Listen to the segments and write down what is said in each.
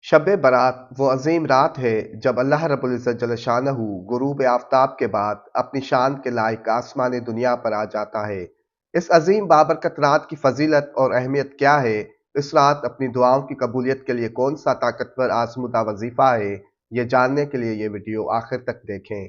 شب برات وہ عظیم رات ہے جب اللہ رب العزت جل شانہ غروب آفتاب کے بعد اپنی شان کے لائق آسمان دنیا پر آ جاتا ہے۔ اس عظیم بابرکت رات کی فضیلت اور اہمیت کیا ہے؟ اس رات اپنی دعاؤں کی قبولیت کے لیے کون سا طاقتور آزمودہ وظیفہ ہے؟ یہ جاننے کے لیے یہ ویڈیو آخر تک دیکھیں۔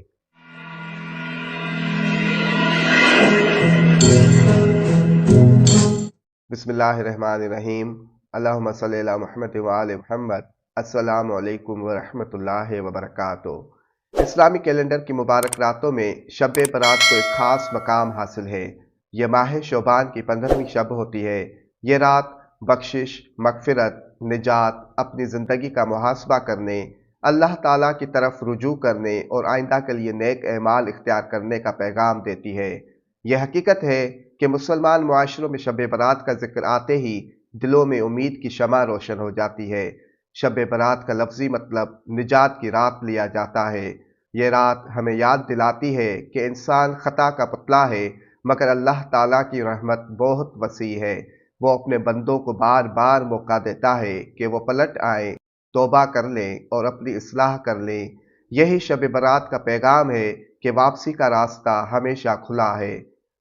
بسم اللہ الرحمن الرحیم۔ اللہم صلی علی محمد وآل محمد۔ السلام علیکم ورحمۃ اللہ وبرکاتہ۔ اسلامی کیلنڈر کی مبارک راتوں میں شب برات کو ایک خاص مقام حاصل ہے۔ یہ ماہ شعبان کی 15ویں شب ہوتی ہے۔ یہ رات بخشش، مغفرت، نجات، اپنی زندگی کا محاسبہ کرنے، اللہ تعالیٰ کی طرف رجوع کرنے اور آئندہ کے لیے نیک اعمال اختیار کرنے کا پیغام دیتی ہے۔ یہ حقیقت ہے کہ مسلمان معاشروں میں شب برات کا ذکر آتے ہی دلوں میں امید کی شمع روشن ہو جاتی ہے۔ شب برات کا لفظی مطلب نجات کی رات لیا جاتا ہے۔ یہ رات ہمیں یاد دلاتی ہے کہ انسان خطا کا پتلا ہے، مگر اللہ تعالیٰ کی رحمت بہت وسیع ہے۔ وہ اپنے بندوں کو بار بار موقع دیتا ہے کہ وہ پلٹ آئیں، توبہ کر لیں اور اپنی اصلاح کر لیں۔ یہی شب برات کا پیغام ہے کہ واپسی کا راستہ ہمیشہ کھلا ہے۔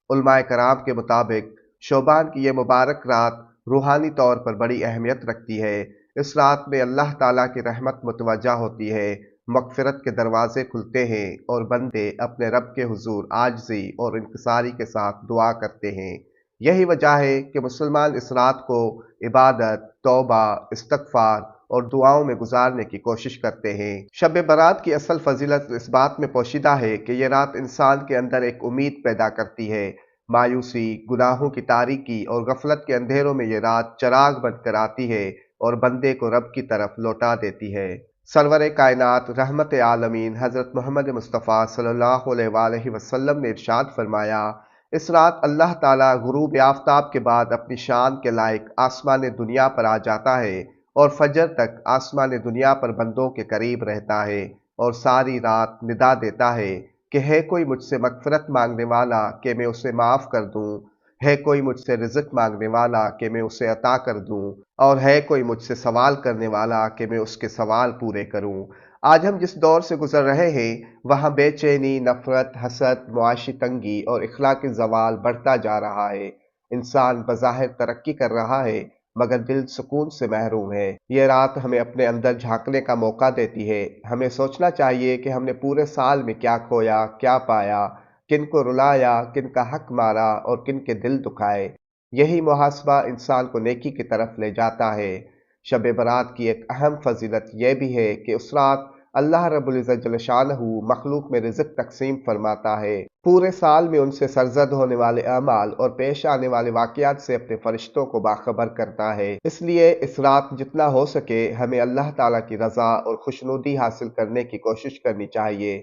علماء کرام کے مطابق شعبان کی یہ مبارک رات روحانی طور پر بڑی اہمیت رکھتی ہے۔ اس رات میں اللہ تعالیٰ کی رحمت متوجہ ہوتی ہے، مغفرت کے دروازے کھلتے ہیں اور بندے اپنے رب کے حضور عاجزی اور انکساری کے ساتھ دعا کرتے ہیں۔ یہی وجہ ہے کہ مسلمان اس رات کو عبادت، توبہ، استغفار اور دعاؤں میں گزارنے کی کوشش کرتے ہیں۔ شب برات کی اصل فضیلت اس بات میں پوشیدہ ہے کہ یہ رات انسان کے اندر ایک امید پیدا کرتی ہے۔ مایوسی، گناہوں کی تاریکی اور غفلت کے اندھیروں میں یہ رات چراغ بن کر آتی ہے اور بندے کو رب کی طرف لوٹا دیتی ہے۔ سرور کائنات رحمت عالمین حضرت محمد مصطفیٰ صلی اللہ علیہ وآلہ وسلم نے ارشاد فرمایا، اس رات اللہ تعالیٰ غروب آفتاب کے بعد اپنی شان کے لائق آسمان دنیا پر آ جاتا ہے اور فجر تک آسمان دنیا پر بندوں کے قریب رہتا ہے اور ساری رات ندا دیتا ہے کہ ہے کوئی مجھ سے مغفرت مانگنے والا کہ میں اسے معاف کر دوں، ہے کوئی مجھ سے رزق مانگنے والا کہ میں اسے عطا کر دوں، اور ہے کوئی مجھ سے سوال کرنے والا کہ میں اس کے سوال پورے کروں۔ آج ہم جس دور سے گزر رہے ہیں وہاں بے چینی، نفرت، حسد، معاشی تنگی اور اخلاقی زوال بڑھتا جا رہا ہے۔ انسان بظاہر ترقی کر رہا ہے مگر دل سکون سے محروم ہے۔ یہ رات ہمیں اپنے اندر جھانکنے کا موقع دیتی ہے۔ ہمیں سوچنا چاہیے کہ ہم نے پورے سال میں کیا کھویا، کیا پایا، کن کو رلایا، کن کا حق مارا اور کن کے دل دکھائے۔ یہی محاسبہ انسان کو نیکی کی طرف لے جاتا ہے۔ شب برات کی ایک اہم فضیلت یہ بھی ہے کہ اس رات اللہ رب العزت جل شانہ مخلوق میں رزق تقسیم فرماتا ہے۔ پورے سال میں ان سے سرزد ہونے والے اعمال اور پیش آنے والے واقعات سے اپنے فرشتوں کو باخبر کرتا ہے۔ اس لیے اس رات جتنا ہو سکے ہمیں اللہ تعالیٰ کی رضا اور خوشنودی حاصل کرنے کی کوشش کرنی چاہیے۔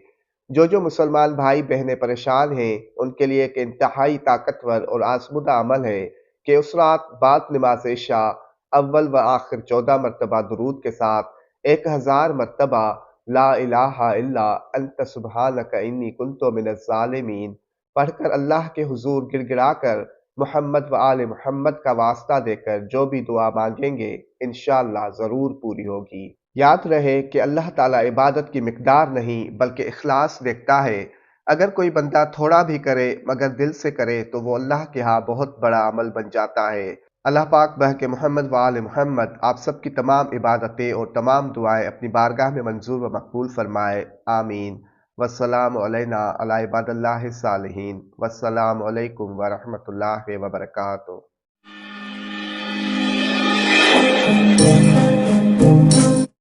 جو مسلمان بھائی بہنیں پریشان ہیں ان کے لیے ایک انتہائی طاقتور اور آزمودہ عمل ہے کہ اس رات بعد نماز عشاء اول و آخر 14 مرتبہ درود کے ساتھ 1000 مرتبہ لا الہ الا انت سبحانک انی کنت من الظالمین پڑھ کر اللہ کے حضور گڑ گڑا کر محمد و آل محمد کا واسطہ دے کر جو بھی دعا مانگیں گے انشاءاللہ ضرور پوری ہوگی۔ یاد رہے کہ اللہ تعالیٰ عبادت کی مقدار نہیں بلکہ اخلاص دیکھتا ہے۔ اگر کوئی بندہ تھوڑا بھی کرے مگر دل سے کرے تو وہ اللہ کے ہاں بہت بڑا عمل بن جاتا ہے۔ اللہ پاک بحق محمد و آل محمد آپ سب کی تمام عبادتیں اور تمام دعائیں اپنی بارگاہ میں منظور و مقبول فرمائے، آمین۔ والسلام علینا علی عباد اللہ الصالحین، والسلام علیکم ورحمۃ اللہ وبرکاتہ۔